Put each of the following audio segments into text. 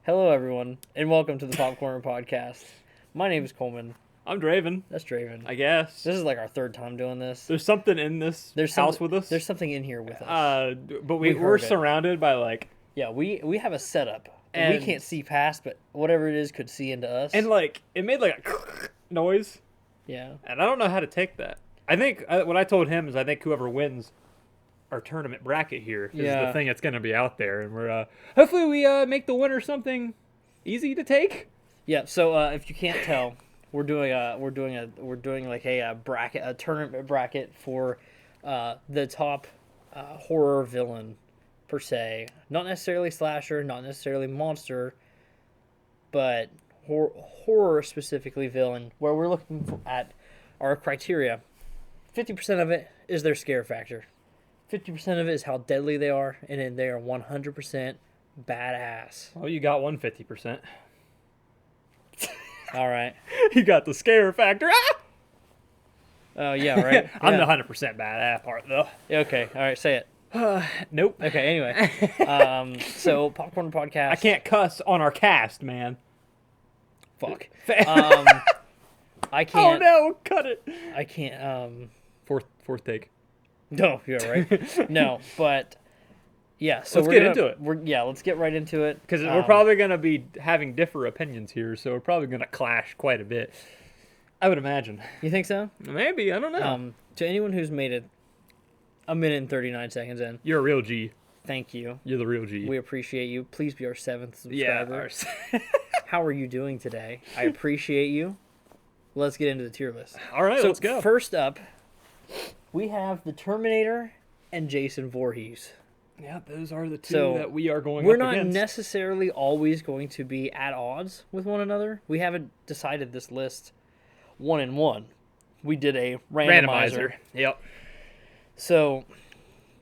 Hello, everyone, and welcome to the Popcorn Podcast. My name is Coleman. I'm Draven, That's Draven. I guess. This is like our third time doing this. There's something in this house with us. There's something in here with us. But We've we're heard it. surrounded by like, Yeah, we have a setup that we And- can't see past, but whatever it is could see into us. and like it made like a noise, yeah, and I don't know how to take that. I think what I told him is I think whoever wins our tournament bracket here is Yeah. the thing that's going to be out there, and we're hopefully we make the winner something easy to take. yeah. So if you can't tell, we're doing like a bracket, a tournament bracket for the top horror villain per se. Not necessarily slasher, not necessarily monster, but horror specifically villain. Where we're looking at our criteria. 50% of it is their scare factor. 50% of it is how deadly they are, and then they are 100% badass. Oh, you got 150%. All right. You got the scare factor. Ah! Oh yeah, right. I'm Yeah. the 100% badass part though. Okay. All right. Say it. Nope. Okay. Anyway, so Popcorn Podcast. I can't cuss on our cast, man. Fuck. Oh I can't. no, cut it. I can't. Fourth take. No, you're right. No, but yeah. So Let's we're get gonna- into it. Let's get right into it. Because we're probably going to be having different opinions here, so we're probably going to clash quite a bit. I would imagine. You think so? Maybe, I don't know. To anyone who's made it a minute and 39 seconds in, You're a real G. thank you. You're the real G. We appreciate you. Please be our 7th yeah. subscriber. How are you doing today? I appreciate you. Let's get into the tier list. All right, So let's go. first up, we have the Terminator and Jason Voorhees. Yeah, those are the two So, that we are going We're up not against. necessarily always going to be at odds with one another. We haven't decided this list 1-1. We did a randomizer. Yep. So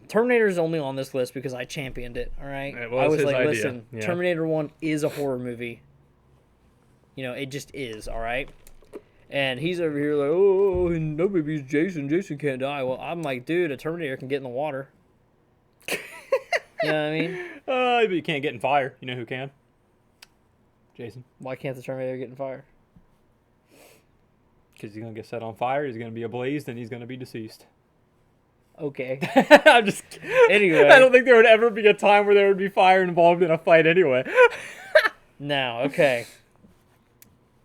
Terminator is only on this list because I championed it. All right. It was I was his like, idea, listen, yeah. Terminator 1 is a horror movie. You know, it just is. All right. And he's over here like, oh, no, baby, it's Jason. Jason can't die. Well, I'm like, dude, a Terminator can get in the water. You know what I mean? But you can't get in fire. You know who can? Jason. Why can't the Terminator get in fire? Because he's going to get set on fire, he's going to be ablaze, and he's going to be deceased. Okay. I'm just Anyway. I don't think there would ever be a time where there would be fire involved in a fight anyway. Now, okay.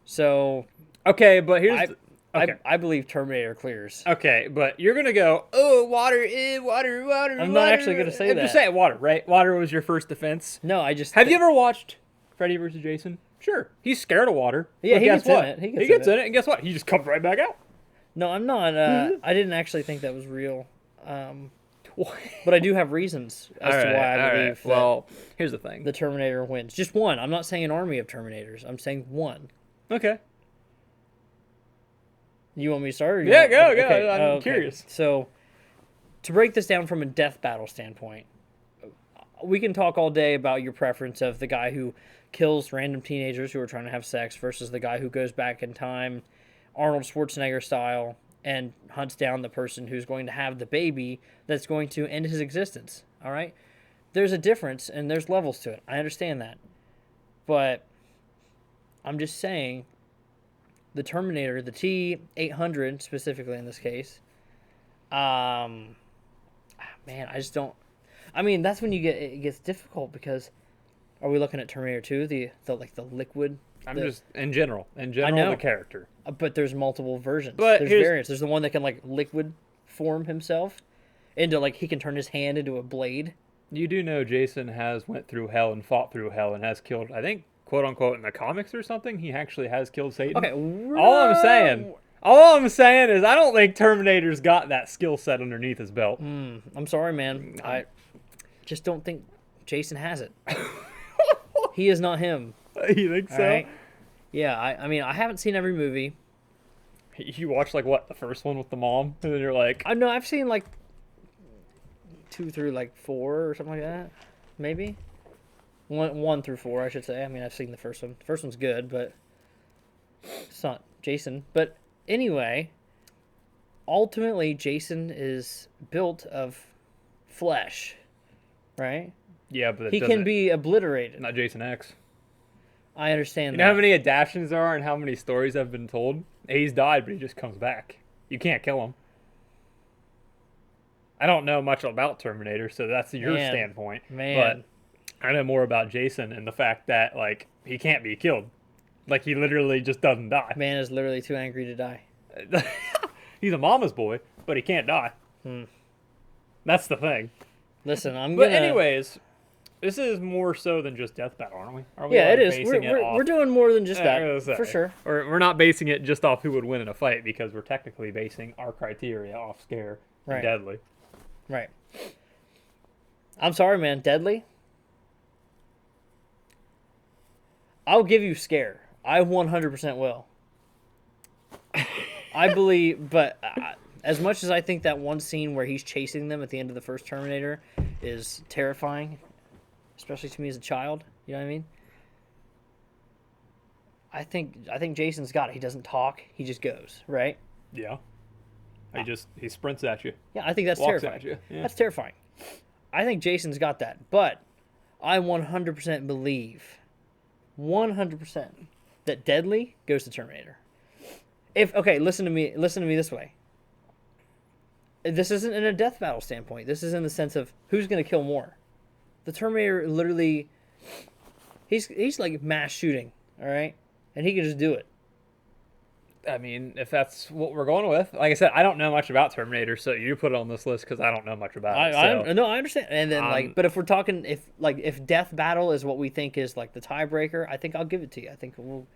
So Okay, but here's... I believe Terminator clears. Okay, but you're gonna go, oh, water, water, water. I'm not actually gonna say I'm just that. saying water, right? Water was your first defense. No, I just Have you ever watched Freddy vs. Jason? Sure, he's scared of water. Yeah, but he guess gets in what? it. He He gets gets in in it, and guess what? He just comes right back out. No, I'm not. I didn't actually think that was real. But I do have reasons as to why I believe that Well, here's the thing. the Terminator wins. Just one. I'm not saying an army of Terminators. I'm saying one. Okay. You want me to start? Or you Yeah, want- go. okay, I'm okay. curious. So, to break this down from a death battle standpoint, we can talk all day about your preference of the guy who kills random teenagers who are trying to have sex versus the guy who goes back in time, Arnold Schwarzenegger style, and hunts down the person who's going to have the baby that's going to end his existence. All right? There's a difference and there's levels to it. I understand that. But I'm just saying the Terminator, the T-800 specifically in this case, man, I just don't. I mean, that's when it gets difficult because are we looking at Terminator 2, the liquid? I'm the- just in general, know. the character. But there's multiple versions. But There's here's- variants. There's the one that can like liquid form himself into like he can turn his hand into a blade. You do know Jason has went through hell and fought through hell and has killed, I think, quote unquote, in the comics or something, he actually has killed Satan. Okay, All I'm saying is I don't think Terminator's got that skill set underneath his belt. I'm sorry, man. I just don't think Jason has it. He is not him. You think so? All right? Yeah, I mean, I haven't seen every movie. You watched like what, the first one with the mom, and then you're like, I know I've seen like 2 through like 4 or something like that, maybe 1 through 4, I should say. I mean, I've seen the first one. The first one's good, but it's not Jason. But anyway, ultimately, Jason is built of flesh, right? yeah, but He can be obliterated. not Jason X. I understand You that. know how many adaptations there are and how many stories have been told? He's died, but he just comes back. You can't kill him. I don't know much about Terminator, so that's your Man. standpoint. Man. But I know more about Jason and the fact that, like, he can't be killed. Like, he literally just doesn't die. Man is literally too angry to die. He's a mama's boy, but he can't die. That's the thing. Listen, I'm But gonna. anyways, this is more so than just Death Battle, aren't we? Are we Yeah, like, it is. basing it off- We're doing more than just Yeah, I was that, gonna for say. sure. We're not basing it just off who would win in a fight because we're technically basing our criteria off Scare Right. and Deadly. Right. I'm sorry, man. Deadly. I'll give you Scare. I 100% will. I believe, but as much as I think that one scene where he's chasing them at the end of the first Terminator is terrifying, especially to me as a child, you know what I mean? I think Jason's got it. He doesn't talk. He just goes, right? Yeah. He sprints at you. Yeah, I think that's Walks terrifying. at you. Yeah. That's terrifying. I think Jason's got that, but I 100% believe, 100% that Deadly goes to Terminator. Listen to me this way. This isn't in a death battle standpoint. This is in the sense of who's going to kill more. The Terminator literally, he's like mass shooting, all right, and he can just do it. I mean, if that's what we're going with, like I said, I don't know much about Terminator, so you put it on this list because I don't know much about it. I understand. And then but if we're talking, if death battle is what we think is like the tiebreaker, I think I'll give it to you. I think we'll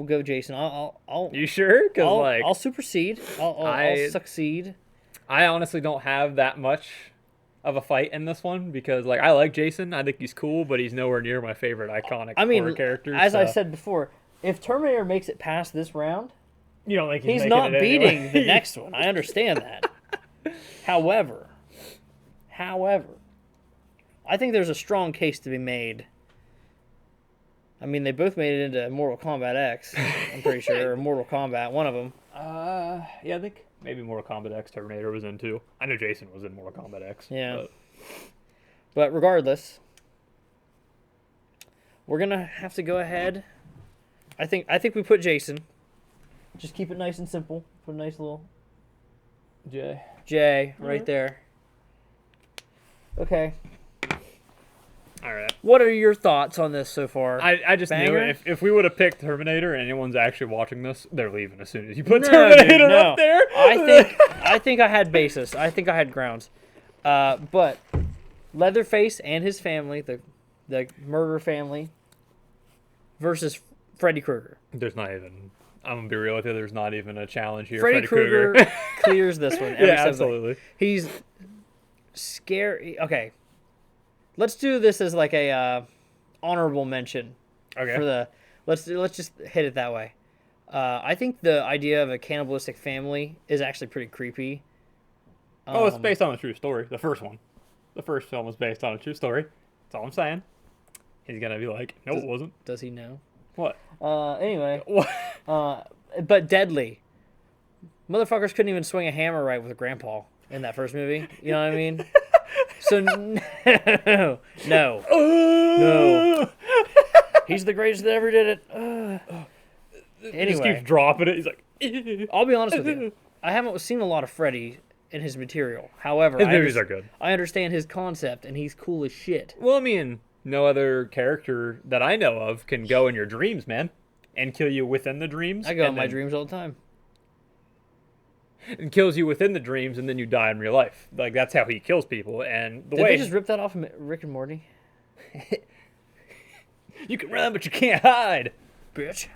go Jason. I'll You sure? Because I'll supersede. I'll succeed. I honestly don't have that much of a fight in this one because, like, I like Jason. I think he's cool, but he's nowhere near my favorite iconic horror character. As I said before, if Terminator makes it past this round, you don't think he's not beating the next one. I understand that. However, I think there's a strong case to be made. I mean, they both made it into Mortal Kombat X, I'm pretty sure, or Mortal Kombat, one of them. Yeah, I think maybe Mortal Kombat X Terminator was in too. I know Jason was in Mortal Kombat X. Yeah. But regardless, we're gonna have to go ahead. I think we put Jason. Just keep it nice and simple. Put a nice little J right there. Okay. All right. What are your thoughts on this so far? I just knew Banger? it. If we would have picked Terminator and anyone's actually watching this, they're leaving as soon as you put Terminator up there. I think I had basis. I think I had grounds. But Leatherface and his family, the murder family, versus Freddy Krueger. There's not even. I'm gonna be real with you. There's not even a challenge here. Freddy Krueger clears this one. Every Yeah, step of the way. absolutely. He's scary. Okay, let's do this as like a honorable mention. Okay. For the let's just hit it that way. I think the idea of a cannibalistic family is actually pretty creepy. It's based on a true story. The first one. The first film was based on a true story. That's all I'm saying. He's gonna be like, no, it wasn't. Does he know? What? Anyway. What? But deadly. Motherfuckers couldn't even swing a hammer right with a grandpa in that first movie. You know what I mean? So no. He's the greatest that ever did it. He just Anyway, keeps dropping it. He's like, I'll be honest with you. I haven't seen a lot of Freddy in his material. However, his movies are good. I understand his concept, and he's cool as shit. Well, I mean, no other character that I know of can go in your dreams, man, and kill you within the dreams. I go in and my then- dreams all the time. and kills you within the dreams, and then you die in real life. Like, that's how he kills people. And the Did way they just rip that off of Rick and Morty? you can run, but you can't hide. Bitch.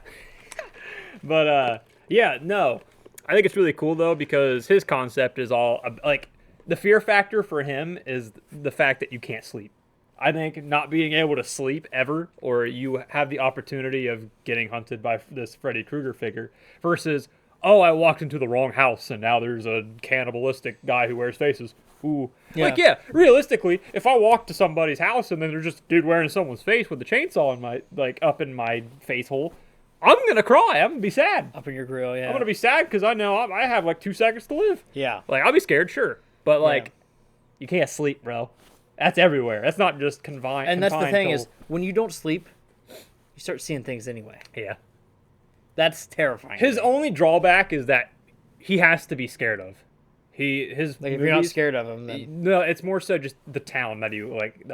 But yeah, no, I think it's really cool though because his concept is all like the fear factor for him is the fact that you can't sleep. I think not being able to sleep ever, or you have the opportunity of getting hunted by this Freddy Krueger figure, versus, oh, I walked into the wrong house and now there's a cannibalistic guy who wears faces. Ooh. Yeah. Like, yeah, realistically, if I walk to somebody's house and then there's just a dude wearing someone's face with a chainsaw in my, like, up in my face hole, I'm going to cry. I'm going to be sad. Up in your grill, yeah. I'm going to be sad because I know I have like 2 seconds to live. Yeah. Like, I'll be scared, sure. But, like, you can't sleep, bro. That's everywhere. That's not just confined. And that's the thing is, when you don't sleep, You start seeing things anyway. Yeah. That's terrifying. His only drawback is that he has to be scared of. His like if you're not movies- scared of him, then No, it's more so just the town that he like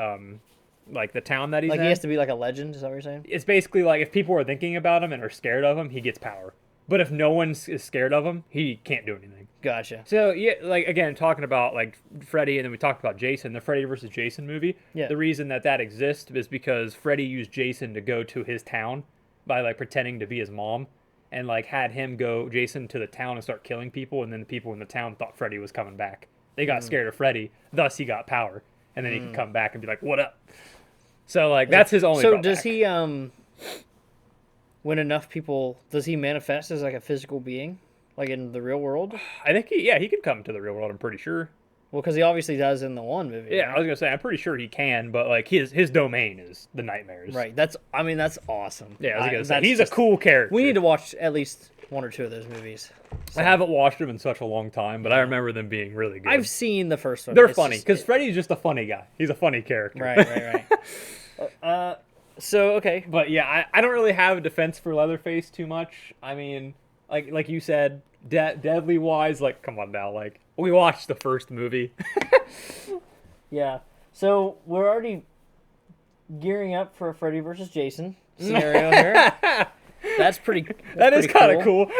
the town that he's like in. he has to be like a legend. Is that what you're saying? It's basically like if people are thinking about him and are scared of him, he gets power. But if no one is scared of him, he can't do anything. Gotcha. So yeah, like again, talking about like Freddy, and then we talked about Jason, the Freddy versus Jason movie. Yeah. The reason that exists is because Freddy used Jason to go to his town by like pretending to be his mom, and like had him go Jason to the town and start killing people, and then the people in the town thought Freddy was coming back. They got scared of Freddy, thus he got power, and then he could come back and be like, "What up?" So like that's his only. So drawback. does he when enough people does he manifest as like a physical being, like in the real world? I think he could come to the real world. I'm pretty sure. Well, because he obviously does in the one movie. Yeah, right? I was gonna say I'm pretty sure he can, but like his domain is the nightmares. Right. That's awesome. Yeah, I was gonna say that's he's a cool character. We need to watch at least one or two of those movies. I haven't watched them in such a long time, but I remember them being really good. I've seen the first one. They're It's funny just- because Freddy's just a funny guy. He's a funny character. Right. So okay, But yeah, I don't really have a defense for Leatherface too much. I mean, like you said, deadly wise, like come on now, like we watched the first movie. yeah. So we're already gearing up for a Freddy versus Jason scenario here. That's pretty. That is kind of cool.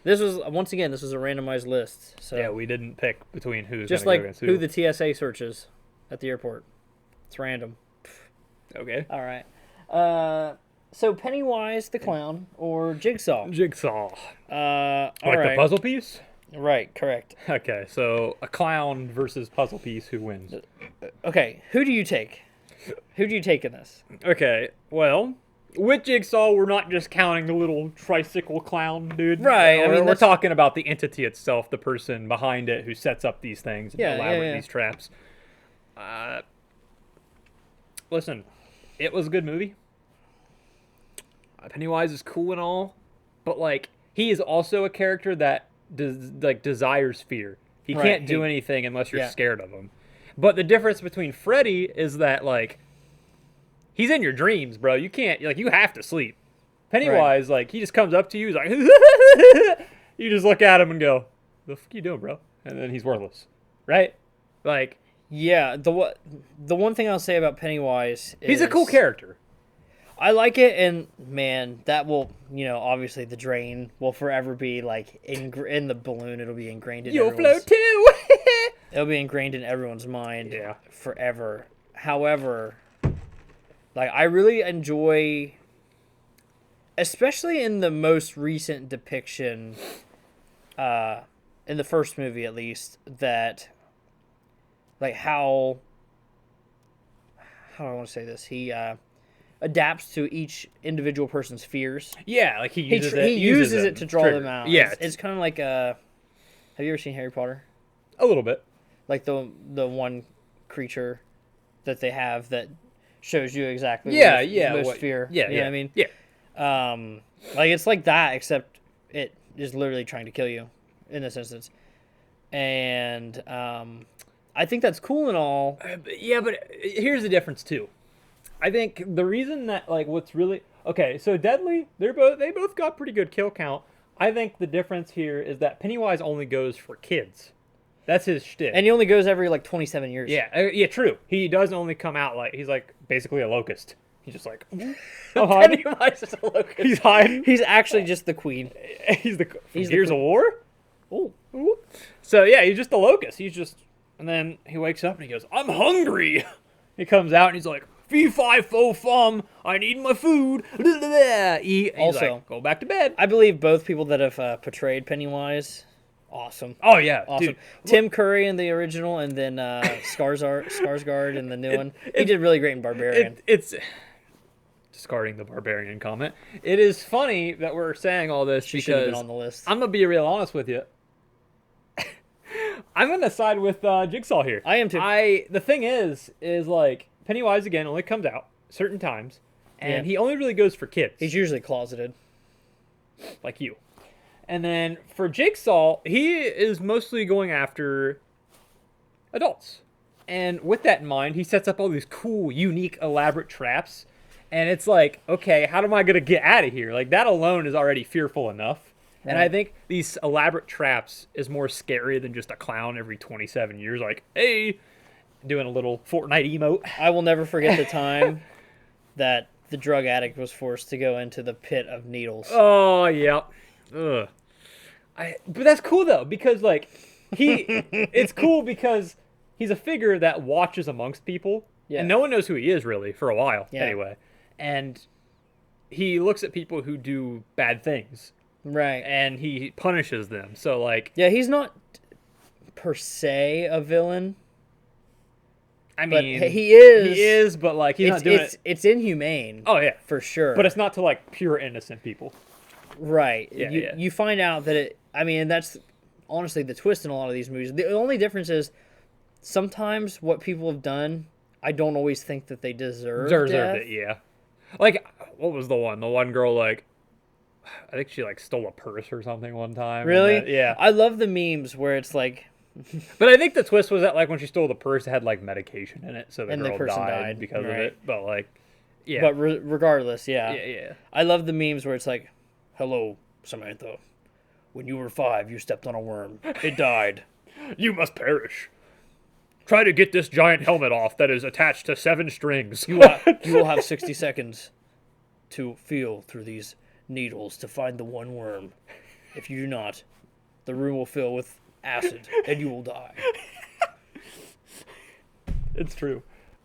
This was once again. This was a randomized list. So Yeah, we didn't pick between who's just gonna like go against who the TSA searches at the airport. It's random. Okay. All right. So Pennywise the clown or Jigsaw? Jigsaw. All Like right. the puzzle piece? Right. Correct. Okay, so a clown versus puzzle piece, who wins? Okay. Who do you take? Who do you take in this? Okay, well, with Jigsaw, we're not just counting the little tricycle clown dude. Right, I mean, We're that's- talking about the entity itself, the person behind it who sets up these things and Yeah, elaborate yeah. these traps. Listen, it was a good movie. Pennywise is cool and all, but like he is also a character that desires fear. He Right, can't do he- anything unless you're yeah. scared of him. But the difference between Freddy is that like he's in your dreams, bro. You can't you have to sleep. Pennywise, like he just comes up to you, he's like you just look at him and go, "The fuck you doing, bro?" And then he's worthless, right? Like Yeah. The one thing I'll say about Pennywise is he's a cool character. I like it, and man, that will obviously the drain will forever be like in the balloon. It'll be ingrained in. You'll everyone's- float too. It'll be ingrained in everyone's mind. Yeah. Forever. However, like I really enjoy, especially in the most recent depiction, in the first movie at least, that like how do I want to say this? He adapts to each individual person's fears. Yeah, like he He, uses tr- it. he uses them. it to draw True. them out. Yeah, It's kind of like have you ever seen Harry Potter? a little bit. Like the one creature that they have that shows you exactly most what- fear. Yeah, You know yeah. what I mean? Yeah. Like it's like that, except it is literally trying to kill you in this instance. And I think that's cool and all. But here's the difference too. I think the reason that what's really okay, so Deadly, they both got pretty good kill count. I think the difference here is that Pennywise only goes for kids. That's his shtick. And he only goes every like 27 years. yeah, true. He doesn't only come out he's like basically a locust. He's just like I'm hiding. Pennywise is a locust. He's hiding. He's actually just the queen. He's the He's the Gears of War. Oh, So yeah, he's just a locust. And then he wakes up and he goes, "I'm hungry." He comes out and he's like, "Fee fi fo fum, I need my food." Eat. And he's Also- like, go back to bed. I believe both people that have portrayed Pennywise, awesome. Oh yeah, Awesome. dude. Tim Curry in the original, and then Skarsgård in the new one. He did really great in Barbarian. It's discarding the barbarian comment. It is funny that we're saying all this She should have been because on the list. I'm gonna be real honest with you. I'm gonna side with Jigsaw here. I am too. The thing is like Pennywise again only comes out certain times, and Yeah. he only really goes for kids. He's usually closeted. Like you. And then for Jigsaw, he is mostly going after adults. And with that in mind, he sets up all these cool, unique, elaborate traps. And it's like, okay, how am I gonna get out of here? Like that alone is already fearful enough. And I Right. think these elaborate traps is more scary than just a clown every 27 years, like, hey, doing a little Fortnite emote. I will never forget the time that the drug addict was forced to go into the pit of needles. Oh, yeah. Ugh. But that's cool though, because like it's cool because he's a figure that watches amongst people, Yeah. and no one knows who he is really for a while Yeah. anyway. And he looks at people who do bad things, Right. and he punishes them. So like, Yeah, he's not per se a villain, I but mean, he is. he is, but like he's not doing it. It's inhumane. Oh yeah, For sure. but it's not to like pure innocent people. right. Yeah, you, yeah. you find out that it. I mean, and that's honestly the twist in a lot of these movies. The only difference is sometimes what people have done, I don't always think that they deserve Deserved death. it, yeah. Like, what was the one? The one girl, like, I think she like stole a purse or something one time. and Really? then- yeah. I love the memes where it's like, But I think the twist was that like when she stole the purse, it had like medication in it, so the And the girl person died died, because of right. it. But like, yeah, but regardless, yeah. yeah. I love the memes where it's like, "Hello, Samantha. When you were 5, you stepped on a worm. It died. You must perish. Try to get this giant helmet off that is attached to 7 strings. You will have 60 seconds to feel through these needles to find the one worm. If you do not, the room will fill with acid and you will die. It's true.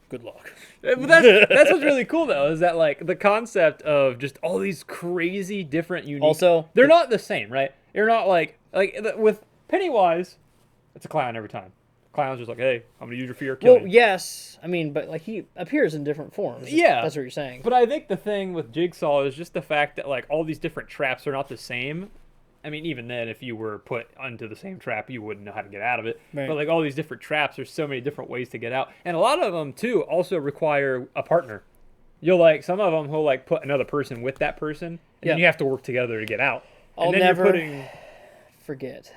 Good luck." But that's what's really cool though, is that like the concept of just all these crazy different unique. Also, they're not the same, right? You're not like with Pennywise, it's a clown every time. Clown's just like, hey, I'm gonna use your fear, kill well, you. yes. I mean, but like he appears in different forms. Yeah. That's what you're saying. But I think the thing with Jigsaw is just the fact that like all these different traps are not the same. I mean, even then, if you were put onto the same trap, you wouldn't know how to get out of it. Right. But like all these different traps, there's so many different ways to get out, and a lot of them too also require a partner. You'll like some of them will like put another person with that person, and Yeah. then you have to work together to get out. I'll and then never you're putting. forget.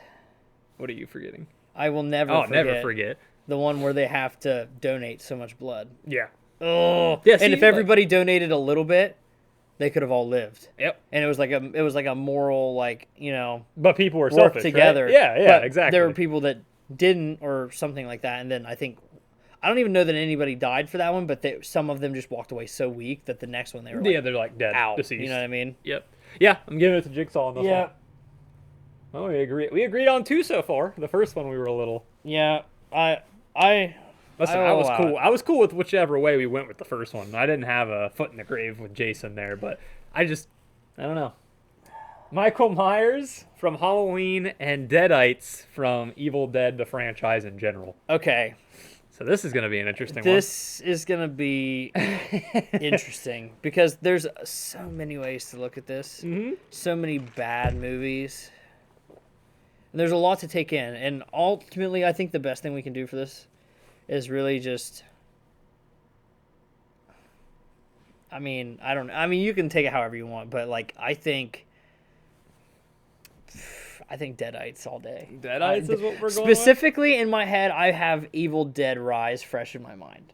What are you forgetting? I will never Oh, forget never forget. the one where they have to donate so much blood. Yeah. Oh, Yeah, and see, if like- everybody donated a little bit, they could have all lived. Yep. And it was like a moral, like, you know, But people were work selfish, together. Right? Yeah, But exactly. There were people that didn't or something like that, and then I think I don't even know that anybody died for that one, but some of them just walked away so weak that the next one they were like, Yeah, they're like dead, out. deceased. You know what I mean? Yep. Yeah, I'm giving it to Jigsaw on this one. Oh, we agreed on 2 so far. The first one we were a little. Yeah. I Listen, I I will was allow cool. it. I was cool with whichever way we went with the first one. I didn't have a foot in the grave with Jason there, but I don't know. Michael Myers from Halloween and Deadites from Evil Dead, the franchise in general. Okay. So this is going to be an interesting This is going to be interesting because there's so many ways to look at this. one. So many bad movies. And there's a lot to take in. And ultimately, I think the best thing we can do for this is really just. I mean, I don't know. I mean, you can take it however you want, but like, I think Deadites all day. Deadites is what we're going Specifically in my head, I have Evil Dead Rise fresh in my mind.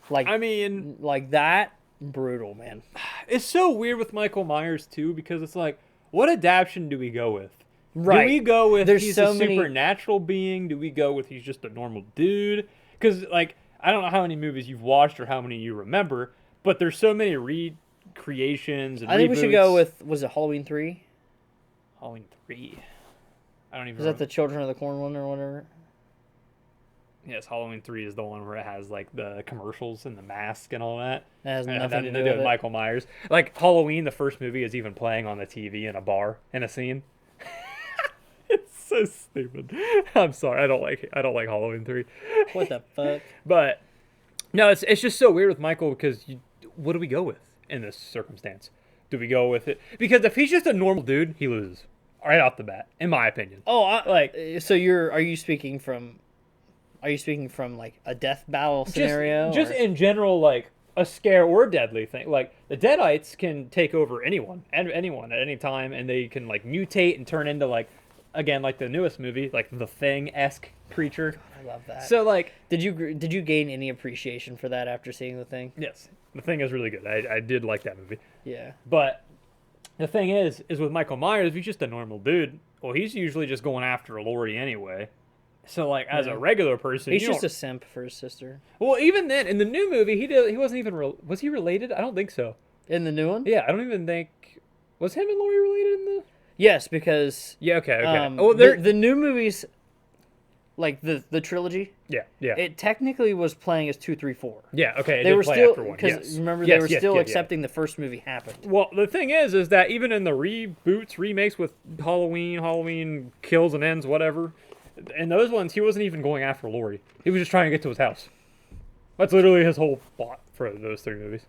Like, I mean, like that, brutal, man. it's so weird with Michael Myers too because it's like, what adaptation do we go with? Right. Do we go with There's he's so a many- supernatural being? Do we go with he's just a normal dude? Because like I don't know how many movies you've watched or how many you remember, but there's so many recreations and I think we should go reboots. with, was it Halloween 3? Halloween 3. I don't even. Is that the Children of the Corn one or whatever? Yes, Halloween 3 is the one where it has like the commercials and the mask and all that. That has And nothing to then do they with it. Michael Myers. Like Halloween, the first movie is even playing on the TV in a bar in a scene. It's so stupid. I'm sorry. I don't like Halloween 3. What the fuck? But no, it's just so weird with Michael because what do we go with in this circumstance? Do we go with it? Because if he's just a normal dude, he loses right off the bat, in my opinion. Oh, Like- so are you speaking from like a death battle scenario? Just or- in general, like a scare or deadly thing. Like the Deadites can take over anyone at any time, and they can like mutate and turn into like again like the newest movie, like the Thing-esque creature. I love that. So like Did you gain any appreciation for that after seeing the thing? yes, The Thing is really good. I did like that movie. Yeah. But the thing is with Michael Myers, he's just a normal dude. Well, he's usually just going after Laurie anyway. So like as Yeah. a regular person, He's you just don't- a simp for his sister. well, even then in the new movie, he wasn't even was he related? I don't think so. In the new one? Yeah, I don't even think was him and Laurie related in the. Yes, because Yeah. Okay. Okay. oh, Oh, they're the new movies, like the trilogy, yeah. Yeah. it technically was playing as 2, 3, 4. Yeah. Okay. It They did were play still after one. because Yes. remember Yes, they were yes, still yeah, yeah. accepting the first movie happened. Well, the thing is that even in the reboots, remakes with Halloween kills and ends, whatever, in those ones, he wasn't even going after Laurie. He was just trying to get to his house. That's literally his whole plot for those 3 movies.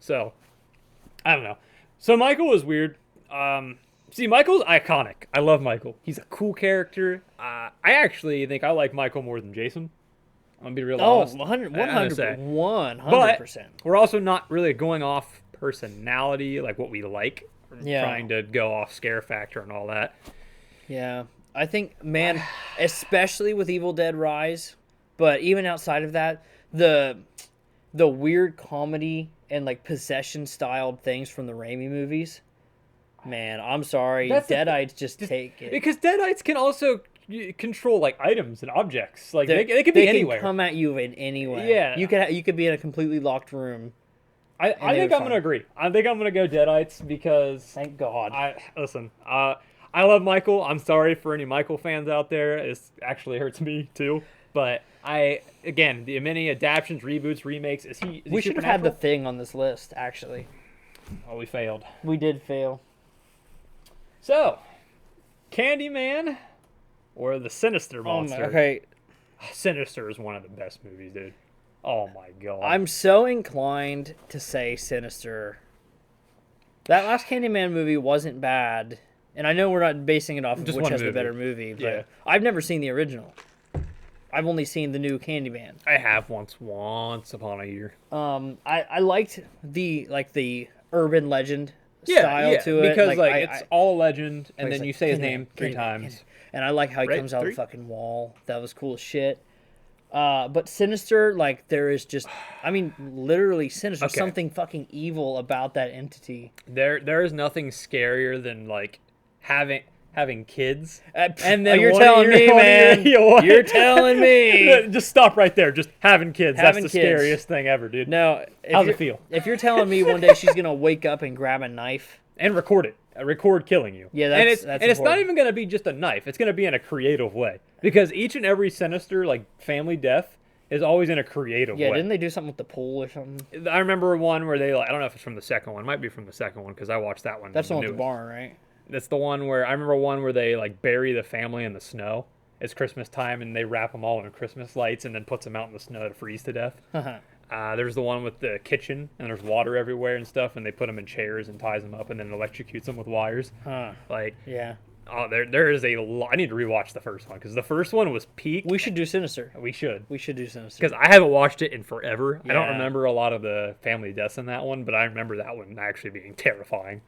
So, I don't know. So Michael was weird. See, Michael's iconic. I love Michael. He's a cool character. I actually think I like Michael more than Jason. I'm gonna be real Oh, honest. 100 I gotta say. 100%. We're also not really going off personality, like what we like. We're Yeah. trying to go off scare factor and all that. Yeah. I think, man, especially with Evil Dead Rise, but even outside of that, the weird comedy and like possession styled things from the Raimi movies, man, I'm sorry, That's the Deadites just take it. Because Deadites can also control like items and objects. Like they could they be can anywhere. come at you in any way. Yeah. You could be in a completely locked room. I they think would I'm find- gonna agree. I think I'm gonna go Deadites because Thank God. listen. I love Michael. I'm sorry for any Michael fans out there. It actually hurts me too. But again, the many adaptations, reboots, remakes. Is he We should have had the Supernatural? Thing on this list. Actually, Oh, we failed. we did fail. So, Candyman or the Sinister Oh Monster? my, okay, Sinister is one of the best movies, dude. Oh my god. I'm so inclined to say Sinister. That last Candyman movie wasn't bad, and I know we're not basing it off of Just which one has the movie. better movie, but Yeah. I've never seen the original. I've only seen the new Candyman. I have once upon a year. I liked the urban legend style to it because like, I- it's all a legend, and it's then like, you say his Candyman, name 3 Candyman, times. Candyman. And I like how he Right? comes out of 3? the fucking wall. That was cool as shit. But Sinister, like there is just, I mean, literally Sinister. Okay. Something fucking evil about that entity. There is nothing scarier than like having kids. And then you're one of telling me, one of man. your- You're telling me. Just stop right there. Just having kids. Having That's the kids. scariest thing ever, dude. No, if How's it you're- feel? If you're telling me one day she's gonna wake up and grab a knife, And record it. Record killing you. Yeah, and that's- it's that's and it's not important. even going to be just a knife. It's going to be in a creative way because each and every Sinister like family death is always in a creative yeah, way. didn't they do something with the pool or something? I remember one where they like, I don't know if it's from the second one. It might be from the second one because I watched that one. That's the one with the newest. barn, right? That's the one where I remember one where they like bury the family in the snow. It's Christmas time and they wrap them all in Christmas lights and then puts them out in the snow to freeze to death. There's the one with the kitchen and there's water everywhere and stuff, and they put them in chairs and ties them up and then electrocutes them with wires. Huh. Like, Yeah. oh, there is a lot. I need to rewatch the first one because the first one was peak. We should do Sinister. We should. We should do Sinister. Because I haven't watched it in forever. I don't Yeah. remember a lot of the family deaths in that one, but I remember that one actually being terrifying.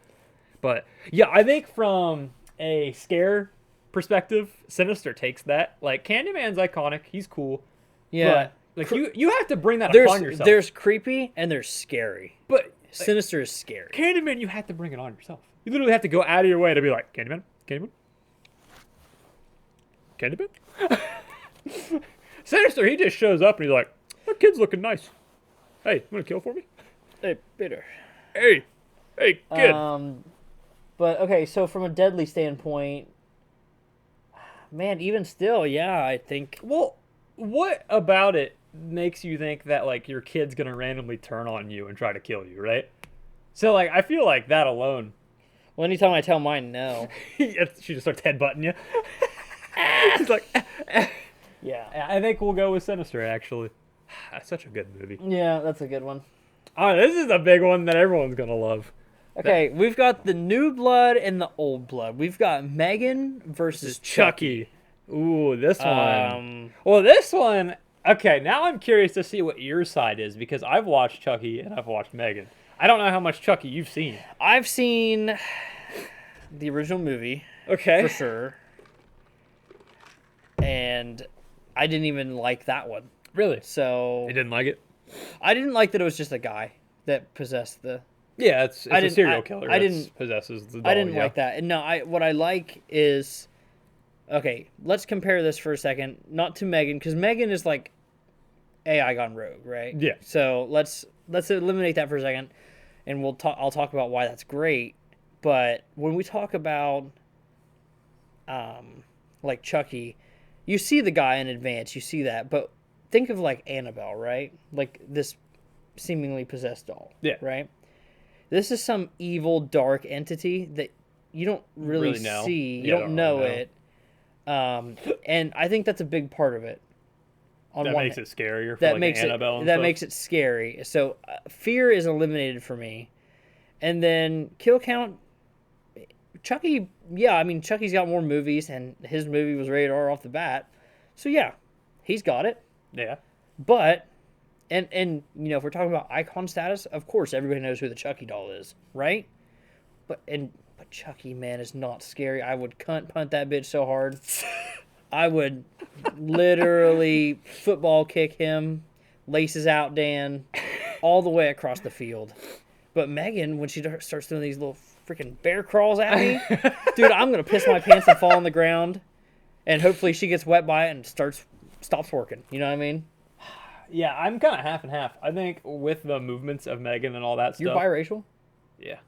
But yeah, I think from a scare perspective, Sinister takes that. Like Candyman's iconic, he's cool. Yeah. But like you have to bring that upon yourself. There's creepy and there's scary. but Sinister is scary. Candyman, you have to bring it on yourself. You literally have to go out of your way to be like, Candyman, Candyman, Candyman. Sinister, he just shows up and he's like, that kid's looking nice. Hey, you want to kill for me? Hey, bitter. Hey, kid. But okay, so from a deadly standpoint, man, even still, yeah, I think Well, what about it makes you think that like your kid's gonna randomly turn on you and try to kill you, right? So like I feel like that alone, well, anytime I tell mine no. she just starts headbutting you. She's like, Yeah. I think we'll go with Sinister actually. That's such a good movie. Yeah, that's a good one. Oh, this is a big one that everyone's gonna love. Okay, we've got the new blood and the old blood. We've got Megan versus Chucky. Ooh, this one. Um, Well, this one. Okay, now I'm curious to see what your side is because I've watched Chucky and I've watched Megan. I don't know how much Chucky you've seen. I've seen the original movie Okay. for sure, and I didn't even like that one. Really? So You didn't like it? I didn't like that it was just a guy. that possessed the. Yeah, it's I a didn't- serial I- killer. I that didn't- possesses the doll. I didn't yeah. like that. And no, what I like is, okay, let's compare this for a second. Not to Megan, because Megan is like AI gone rogue, right? Yeah. So let's eliminate that for a second, and I'll talk about why that's great. But when we talk about, like Chucky, you see the guy in advance, you see that, but think of like Annabelle, right? Like this seemingly possessed doll. Yeah. Right. This is some evil, dark entity that you don't really know. see. You Yeah, don't know really know. it. And I think that's a big part of it. On That one makes hand. it scarier for That like makes Annabelle it and that stuff. makes it scary. So fear is eliminated for me, and then kill count. Chucky, yeah, I mean Chucky's got more movies, and his movie was rated R off the bat, so yeah, he's got it. Yeah. But and you know, if we're talking about icon status, of course everybody knows who the Chucky doll is, right? But Chucky, man, is not scary. I would punt that bitch so hard. I would literally football kick him, laces out Dan, all the way across the field. But Megan, when she starts doing these little freaking bear crawls at me, dude, I'm gonna piss my pants and fall on the ground, and hopefully she gets wet by it and stops working. You know what I mean? Yeah, I'm kind of half and half. I think with the movements of Megan and all that You're stuff. biracial? Yeah.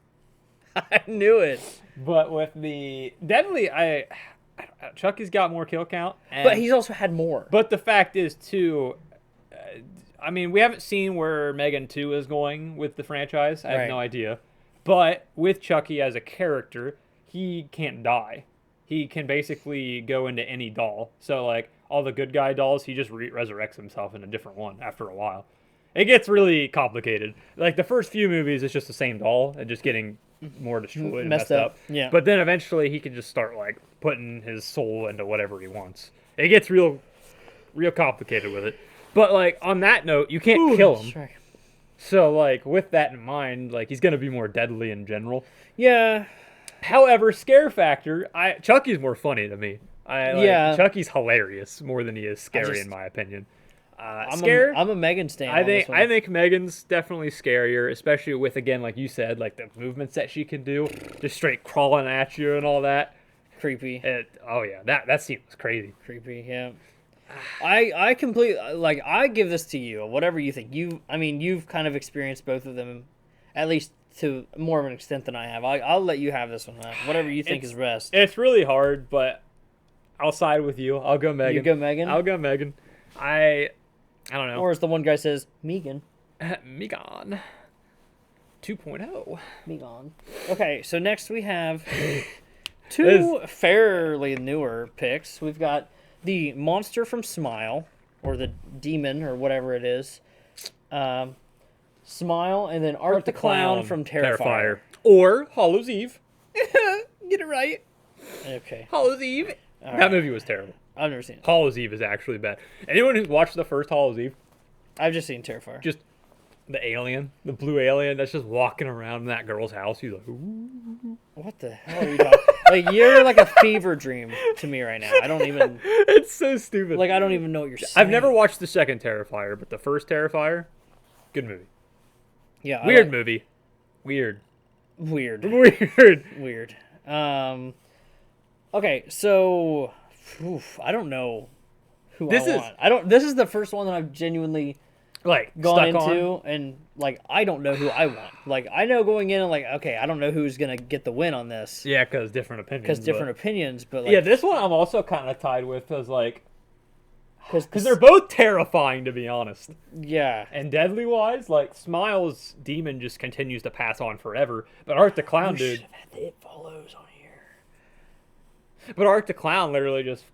I knew it. But with the definitely, Chucky's got more kill count. And, But he's also had more. But the fact is too. I mean, we haven't seen where Megan 2 is going with the franchise. I have Right. no idea. But with Chucky as a character, he can't die. He can basically go into any doll. So like all the good guy dolls, he just resurrects himself in a different one after a while. It gets really complicated. Like the first few movies, it's just the same doll and just getting more destroyed and Messed messed up. up, yeah. But then eventually he can just start like putting his soul into whatever he wants. It gets real complicated with it. But like on that note, you can't kill him. Sorry. So like with that in mind, like he's gonna be more deadly in general. Yeah. However, scare factor, Chucky's more funny to me. Yeah. Chucky's hilarious more than he is scary just- in my opinion. I'm a Megan stan. I on this one. think Megan's definitely scarier, especially with again like you said, like the movements that she can do, just straight crawling at you and all that. creepy. Oh yeah, that scene was crazy. Creepy, yeah. I completely like. I give this to you. Whatever you think. You've kind of experienced both of them, at least to more of an extent than I have. I'll let you have this one. Whatever you think is best. It's really hard, but I'll side with you. I'll go Megan. You go Megan? I'll go Megan. I don't know. Or as the one guy says, Megan. Megan 2.0. Megan. Okay, so next we have two fairly newer picks. We've got the monster from Smile, or the demon, or whatever it is. Smile, and then Art the Clown from Terrifier. Or Hallows Eve. Get it right. Okay, Hallows Eve. All That right. movie was terrible. I've never seen it. Hallows Eve is actually bad. Anyone who's watched the first Hallows Eve, I've just seen Terrifier. just the alien, the blue alien that's just walking around in that girl's house. He's like, ooh. What the hell are you talking? Like, you're like a fever dream to me right now. I don't even It's so stupid. I don't even know what you're saying. I've never watched the second Terrifier, but the first Terrifier, good movie. Yeah, Weird movie. Weird. Weird. Weird. Weird. Okay, so I don't know who This I is- want. I don't. This is the first one that I've genuinely Like, gone stuck into, on. and like I don't know who I want. Like I know going in, and like okay, I don't know who's gonna get the win on this Yeah, because different opinions. because different but- opinions. But like, Yeah, this one I'm also kind of tied with because like, because they're both terrifying to be honest. yeah. And deadly wise, like Smile's demon just continues to pass on forever. But Art the Clown, You dude. should have had the It Follows on here. But Art the Clown literally just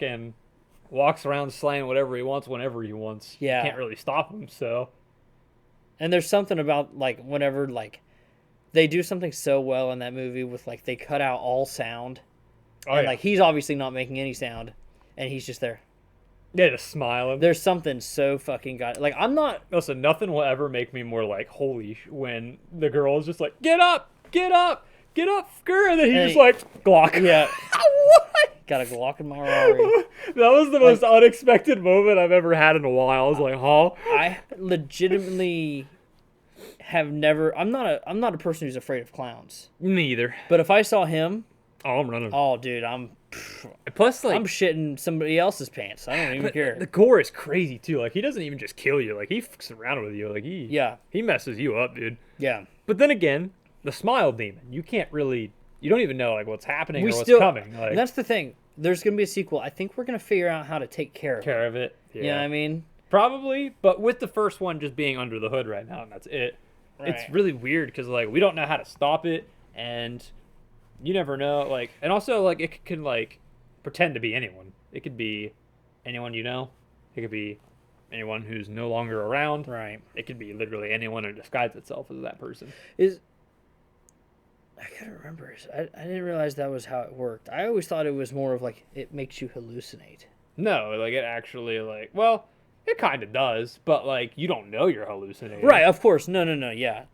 walks around slaying whatever he wants whenever he wants. Yeah. You can't really stop him. So And there's something about like whenever like they do something so well in that movie with like they cut out all sound. And like he's obviously not making any sound and he's just there. yeah, just smiling. There's something so fucking like I'm not Listen, nothing will ever make me more like holy when the girl is just like get up, get up, get up, girl, and then he's And just like Glock. yeah, What? got a Glock in my Rari. That was the most unexpected moment I've ever had in a while. I was like, huh? I legitimately have never. I'm not a person who's afraid of clowns. Me either. But if I saw him, Oh, I'm running. oh, dude, Plus, like, I'm shitting somebody else's pants. I don't even care. the gore is crazy too. Like, he doesn't even just kill you. Like, he fucks around with you. Like, Yeah, he messes you up, dude. yeah. But then again, the smile demon, you can't really, you don't even know like what's happening or what's still coming. Like, and that's the thing. There's gonna be a sequel. I think we're gonna figure out how to take care of it. care of it. You know what I mean? Probably, but with the first one just being under the hood right now, and that's it. It's Right. really weird because like we don't know how to stop it, and you never know. Like, and also like it can like pretend to be anyone. It could be anyone you know. It could be anyone who's no longer around. Right. It could be literally anyone who disguises itself as that person. I gotta remember. I didn't realize that was how it worked. I always thought it was more of like it makes you hallucinate. No, like it actually like well, it kind of does, but like you don't know you're hallucinating. Right. Of course. No. Yeah.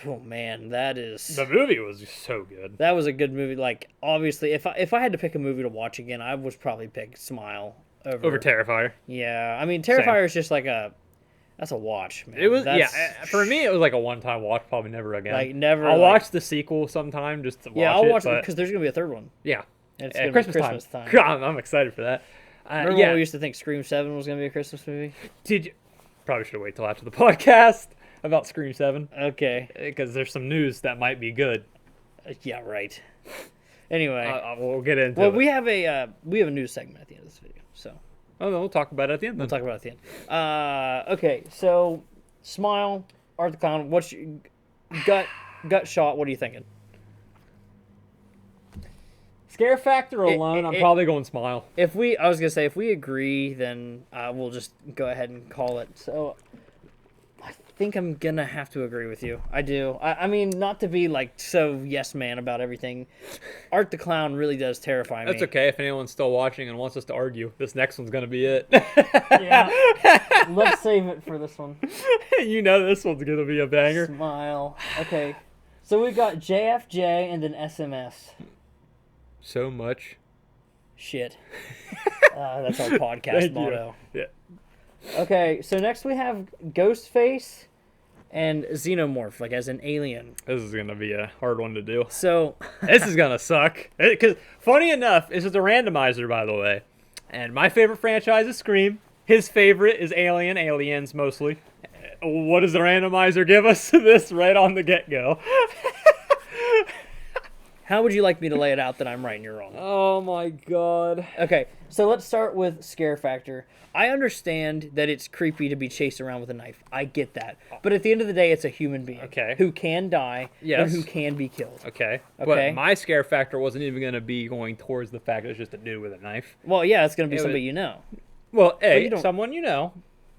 Oh man, The movie was just so good. that was a good movie. Like obviously, if I had to pick a movie to watch again, I would probably pick Smile Over Terrifier. Yeah. I mean, Terrifier is just like that's a watch, man. It was That's, for me it was like a one-time watch, probably never again. Like never. I'll like- watch the sequel sometime just to watch Yeah, I'll it. watch it but because there's gonna be a third one. yeah, It's yeah, gonna Christmas, be Christmas time. God, I'm excited for that. Remember yeah, when we used to think Scream 7 was gonna be a Christmas movie? did you probably should wait till after the podcast about Scream 7 Okay. because there's some news that might be good. Yeah. Right. Anyway. We'll get into Well, it. we have a news segment at the end of this video, so Oh no, we'll talk about it at the end. we'll Then. talk about it at the end. Okay, so Smile, Art the Clown. What's your gut shot? What are you thinking? Scare factor alone, I'm probably going Smile. I was gonna say if we agree, then we'll just go ahead and call it. So I think I'm gonna have to agree with you. I do. I mean, not to be like so yes man about everything. Art the Clown really does terrify me. That's okay if anyone's still watching and wants us to argue. This next one's gonna be it. Yeah. Let's save it for this one. You know this one's gonna be a banger. Smile. Okay. So we've got JFJ and then SMS. So much. Shit. That's our podcast Thank motto. you. Yeah. Okay, so next we have Ghostface and Xenomorph, like as an alien. This is gonna be a hard one to do. So, This is gonna suck. Because funny enough, this is a randomizer, by the way. And my favorite franchise is Scream. His favorite is Alien. Aliens mostly. What does the randomizer give us? This right on the get-go. how would you like me to lay it out that I'm right and you're wrong? Oh my god. Okay, so let's start with scare factor. I understand that it's creepy to be chased around with a knife. I get that. But at the end of the day, it's a human being Okay. who can die Yes. and who can be killed. Okay. Okay. But my scare factor wasn't even gonna be going towards the fact that it's just a dude with a knife. Well, yeah, it's going to be It somebody was- you know. Well, you A, don't- someone you know.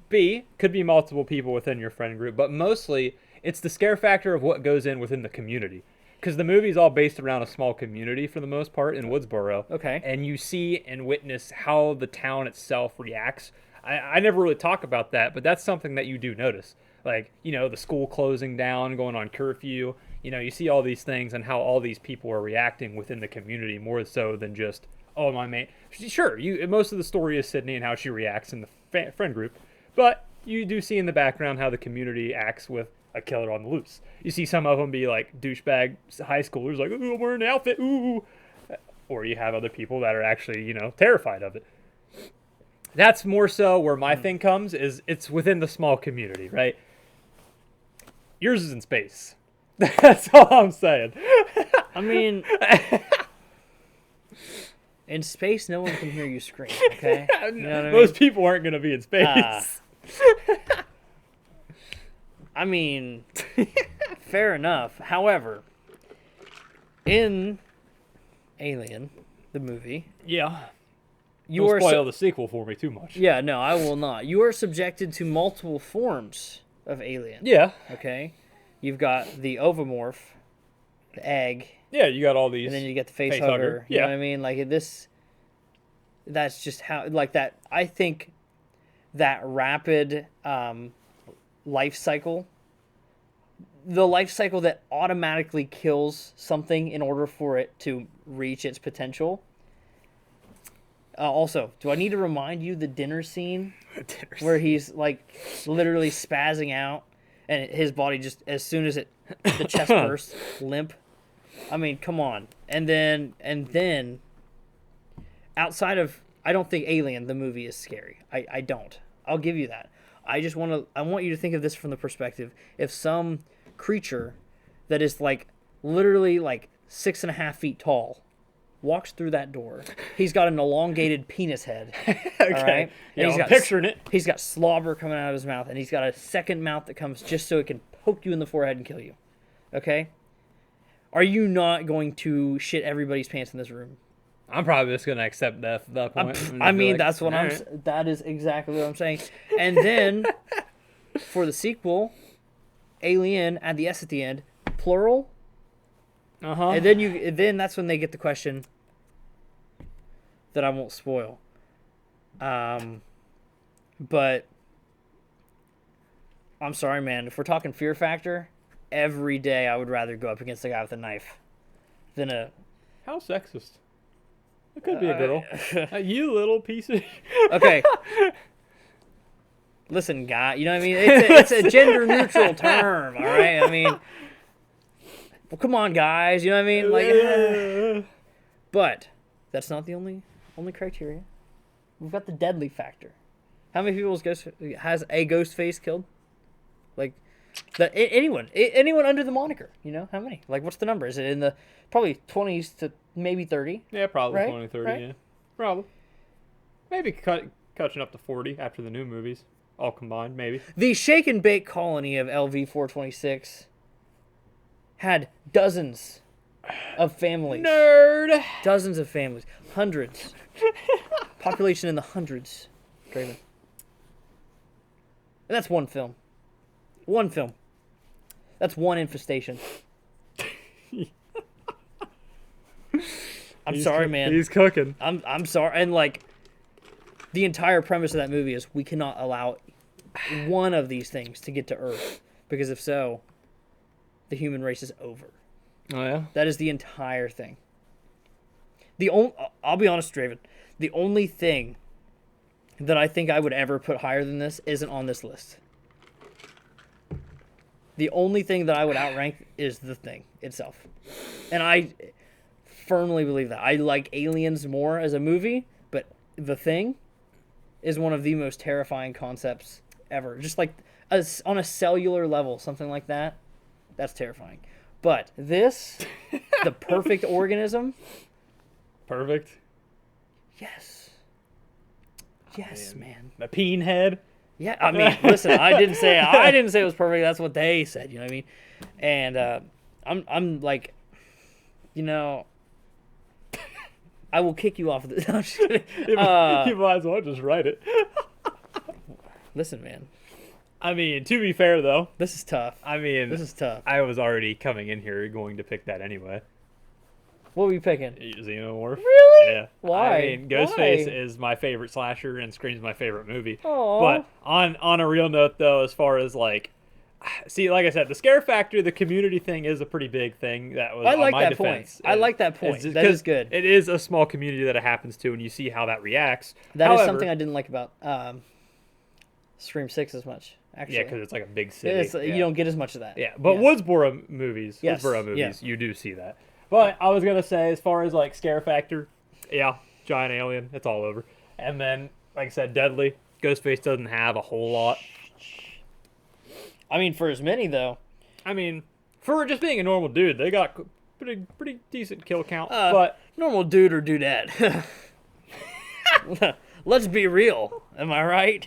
B, could be multiple people within your friend group. But mostly, it's the scare factor of what goes in within the community. Because the movie's all based around a small community for the most part in Woodsboro. Okay. And you see and witness how the town itself reacts. I never really talk about that, but that's something that you do notice. Like, you know, the school closing down, going on curfew. You know, you see all these things and how all these people are reacting within the community more so than just, oh, my mate. Sure, most of the story is Sydney and how she reacts in the friend group. But you do see in the background how the community acts with a killer on the loose. You see some of them be like douchebag high schoolers, like, ooh, I'm wearing an outfit, ooh. Or you have other people that are actually, you know, terrified of it. That's more so where my thing comes, is it's within the small community, right? Yours is in space. That's all I'm saying. I mean, in space, no one can hear you scream, okay? You know what I Most mean? people aren't going to be in space. I mean, fair enough. However, in Alien, the movie, Yeah. you Don't are spoil the sequel for me too much. yeah, no, I will not. You are subjected to multiple forms of alien. Yeah. Okay, you've got the ovomorph, the egg, Yeah, you got all these. and then you get the face Face hugger. hugger, You know yeah. what I mean? Like this. That's just how like that. I think that rapid life cycle. The life cycle that automatically kills something in order for it to reach its potential. Also, do I need to remind you the dinner scene where he's like literally spazzing out and his body just as soon as the chest burst, limp. I mean, come on. And then outside of, I don't think Alien the movie is scary. I don't. I'll give you that. I want you to think of this from the perspective if some creature that is like literally like 6.5 feet tall walks through that door. He's got an elongated penis head. Okay. All right? Yeah, And I'm picturing it. He's got slobber coming out of his mouth, and he's got a second mouth that comes just so it can poke you in the forehead and kill you. Okay? Are you not going to shit everybody's pants in this room? I'm probably just gonna accept death at that point. and I just be mean, like, that's what I'm. "Alright." That is exactly what I'm saying. And then for the sequel, Alien, add the S at the end, plural. Uh-huh. And then that's when they get the question that I won't spoil. But I'm sorry, man. If we're talking fear factor, every day I would rather go up against a guy with a knife than a. How sexist? It could be a girl. You little piece of. Okay. Listen, guy. You know what I mean? It's a gender neutral term. All right. I mean, well, come on, guys. You know what I mean? Like, but that's not the only criteria. We've got the deadly factor. How many people has a ghost face killed? Like, anyone under the moniker? You know how many? Like, what's the number? Is it in the probably 20s to maybe 30? Yeah, probably Right? 20, 30, Right? yeah. Probably. Maybe catching up to 40 after the new movies. All combined, maybe. The shake and bake colony of LV-426 had dozens of families. Nerd! Dozens of families. Hundreds. Population in the hundreds. Draven. And that's one film. One film. That's one infestation. I'm sorry, man. He's cooking. I'm sorry. And like, the entire premise of that movie is we cannot allow one of these things to get to Earth, because if so, the human race is over. Oh, yeah? That is the entire thing. I'll be honest, Draven. The only thing that I think I would ever put higher than this isn't on this list. The only thing that I would outrank is The Thing itself. And I firmly believe that. I like Aliens more as a movie, but The Thing is one of the most terrifying concepts ever. Just like on a cellular level, something like that, that's terrifying. But this, the perfect organism, Perfect. yes. Yes, man. The peen head. Yeah, I mean, listen, I didn't say it was perfect. That's what they said, you know what I mean? And I'm like, you know, I will kick you off of this. No, I'm just kidding. You might as well just write it. Listen, man, I mean, to be fair, though, this is tough. I mean, This is tough. I was already coming in here going to pick that anyway. What were you picking? Xenomorph. Really? Yeah. Why? I mean, Ghostface Why? is my favorite slasher and Scream's my favorite movie. Aw. But on a real note, though, as far as like, see, like I said, the scare factor, the community thing is a pretty big thing. That was I on like my that defense. point. I like that point. It's- That is 'cause good. It is a small community that it happens to, and you see how that reacts. That is However, something I didn't like about Scream 6 as much, actually. Yeah, because it's like a big city. It's, you don't get as much of that. Yeah, but Woodsboro movies, Yes, yeah. you do see that. But I was gonna say, as far as like scare factor, yeah, giant alien, it's all over. And then, like I said, deadly. Ghostface doesn't have a whole lot. I mean, for as many, though. I mean, for just being a normal dude, they got pretty decent kill count. But Normal dude or dudette. Let's be real. Am I right?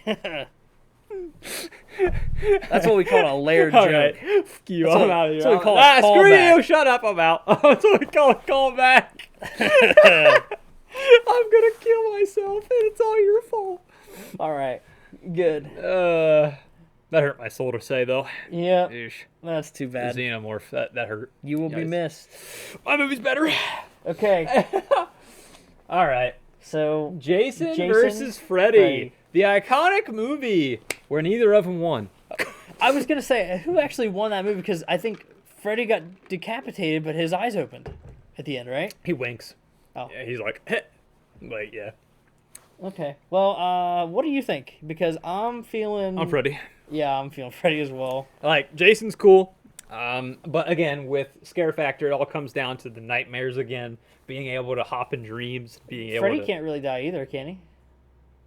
That's what we call a layered all joke. right, fuck you, That's I'm what- out of here. that's what we call a Screw callback. you! Shut up! I'm out. That's what we call a callback. I'm gonna kill myself, and it's all your fault. All right. Good. That hurt my soul to say, though. Yeah. Eesh. That's too bad. Xenomorph, that hurt. You will be Yikes. missed. My movie's better. Okay. All right. So, Jason Jason versus Freddy. Freddy. The iconic movie where neither of them won. I was going to say, who actually won that movie? Because I think Freddy got decapitated, but his eyes opened at the end, right? He winks. Oh. Yeah, he's like, heh. Like, yeah. Okay. Well, what do you think? Because I'm feeling... I'm Freddy. Yeah, I'm feeling Freddy as well. Like Jason's cool, but again, with scare factor, it all comes down to the nightmares again. Being able to hop in dreams, being able Freddy to can't really die either, can he?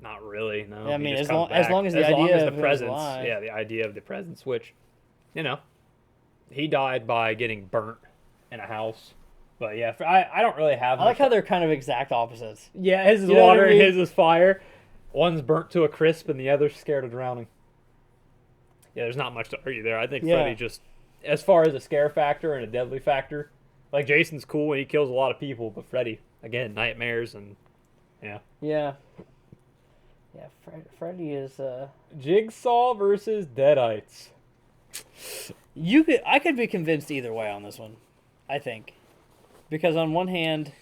not really. No, Yeah, I he mean, just as comes long back. as the idea as of the him is presence, alive. yeah, the idea of the presence, which, you know, he died by getting burnt in a house. But yeah, I don't really have. I like how they're kind of exact opposites. yeah, his is You know what I water and mean? his is fire. One's burnt to a crisp and the other's scared of drowning. Yeah, there's not much to argue there. I think Yeah. Freddy just, as far as a scare factor and a deadly factor, like Jason's cool and he kills a lot of people, but Freddy, again, nightmares and yeah. Yeah. Yeah, Freddy is. Jigsaw versus Deadites. I could be convinced either way on this one. I think, because on one hand,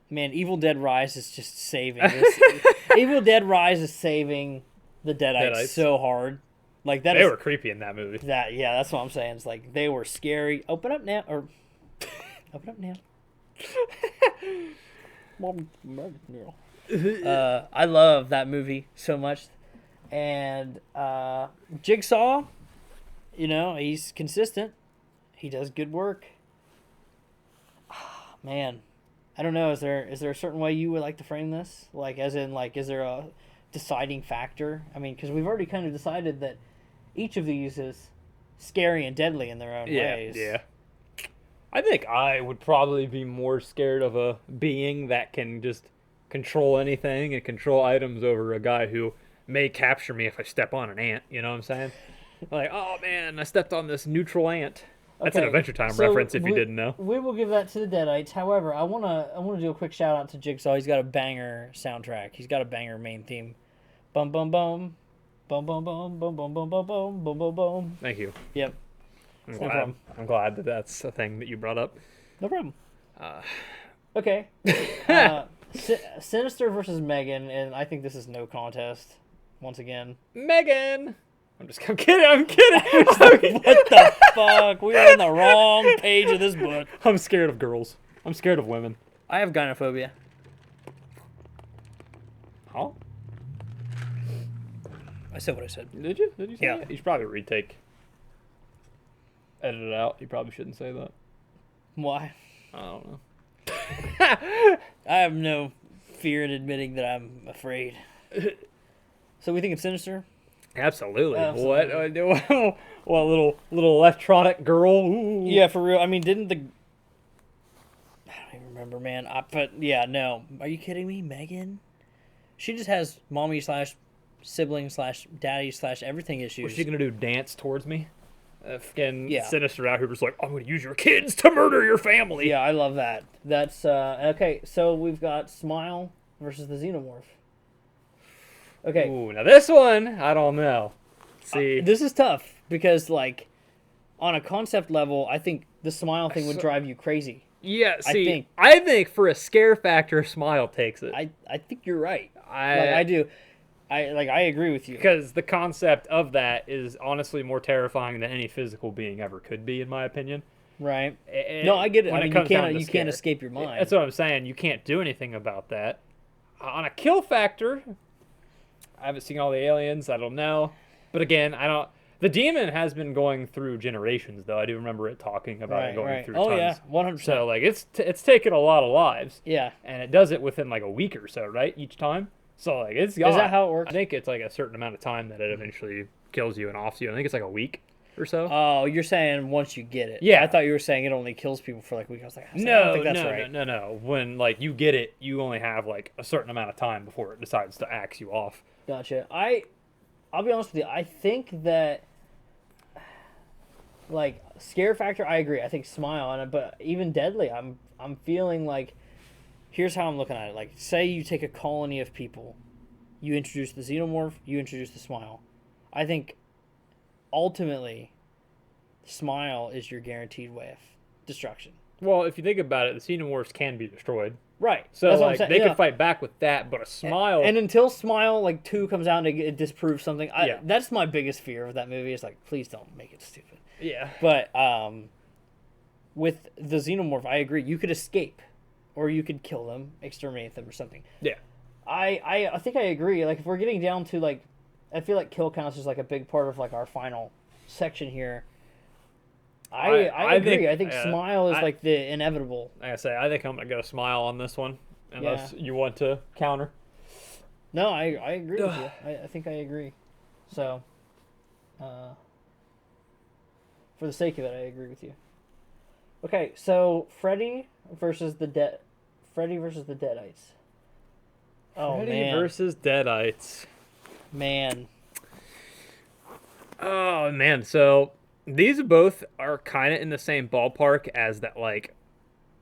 man, Evil Dead Rise is just saving this. Evil Dead Rise is saving the Deadites Deadites. so hard. Like that They is were creepy in that movie. that. Yeah, that's what I'm saying. It's like they were scary. Open up now, or open up now. I love that movie so much, and Jigsaw, you know, he's consistent. He does good work. Man, I don't know. Is there a certain way you would like to frame this? Like, as in, like, is there a deciding factor? I mean, because we've already kind of decided that each of these is scary and deadly in their own ways. Yeah. I think I would probably be more scared of a being that can just control anything and control items over a guy who may capture me if I step on an ant. You know what I'm saying? Like, oh man, I stepped on this neutral ant. That's an Okay, Adventure Time so reference if you we- didn't know. We will give that to the Deadites. However, I wanna do a quick shout out to Jigsaw. He's got a banger soundtrack. He's got a banger main theme. Bum bum bum. Bum bum bum bum bum bum bum bum bum bum bum. Thank you. Yep. I'm No glad. problem. I'm glad that that's a thing that you brought up. No problem. Uh, Okay. Sinister versus Megan, and I think this is no contest. Once again. Megan. I'm kidding. I'm kidding. What the fuck? We are on the wrong page of this book. I'm scared of girls. I'm scared of women. I have gynophobia. Huh? I said what I said. Did you? Did you say Yeah. that? You should probably retake. Edit it out. You probably shouldn't say that. Why? I don't know. I have no fear in admitting that I'm afraid. So we think it's Sinister? Absolutely. Absolutely. What little electronic girl? Ooh. Yeah, for real. I mean, didn't the... I don't even remember, man. But, yeah, no. Are you kidding me? Megan? She just has mommy slash sibling slash daddy slash everything issues. What's she gonna do? Dance towards me? Fucking Yeah. Sinister out here just like, I'm gonna use your kids to murder your family. Yeah, I love that. That's, okay, so we've got Smile versus the Xenomorph. Okay. Ooh, now this one, I don't know. See, This is tough because, like, on a concept level, I think the Smile thing would So- drive you crazy. yeah, see, I I think- think for a scare factor, Smile takes it. I think you're right. I Like, I do. I agree with you. because the concept of that is honestly more terrifying than any physical being ever could be, in my opinion. Right. And No, I get it. when I mean, comes down to you scare. can't escape your mind. That's what I'm saying. You can't do anything about that. On a kill factor, I haven't seen all the aliens. I don't know. But again, I don't. The demon has been going through generations, though. I do remember it talking about it going through Oh tons. yeah, 100%. So like it's taken a lot of lives, Yeah. and it does it within like a week or so, right? Each time. So like it's got, Is that how it works? I think it's like a certain amount of time that it eventually kills you and offs you. I think it's like a week or so. Oh, you're saying once you get it. Yeah. I thought you were saying it only kills people for like a week. I was like, I No, don't think that's no, right. no. When like you get it, you only have like a certain amount of time before it decides to axe you off. Gotcha. I'll be honest with you. I think that, like, scare factor, I agree. I think Smile on it, but even Deadly, I'm feeling like, here's how I'm looking at it. Like, say you take a colony of people, you introduce the Xenomorph, you introduce the Smile. I think ultimately, Smile is your guaranteed way of destruction. Well, if you think about it, the Xenomorphs can be destroyed. Right. So That's what I'm like saying, they yeah. can fight back with that, but a Smile. And until Smile like 2 comes out and it disproves something, Yeah. that's my biggest fear of that movie. Is like, please don't make it stupid. yeah. But with the Xenomorph, I agree. You could escape, or you could kill them, exterminate them, or something. Yeah. I think I agree. Like if we're getting down to like I feel like kill counts is like a big part of like our final section here. I agree. I think Smile is like the inevitable. Like I say, I think I'm gonna go Smile on this one, unless you want to counter. No, I agree with you. I think I agree. So, for the sake of it, I agree with you. Okay, so Freddy versus the Deadites. Oh Freddy man, versus Deadites. man. Oh man, so these both are kind of in the same ballpark as that. Like,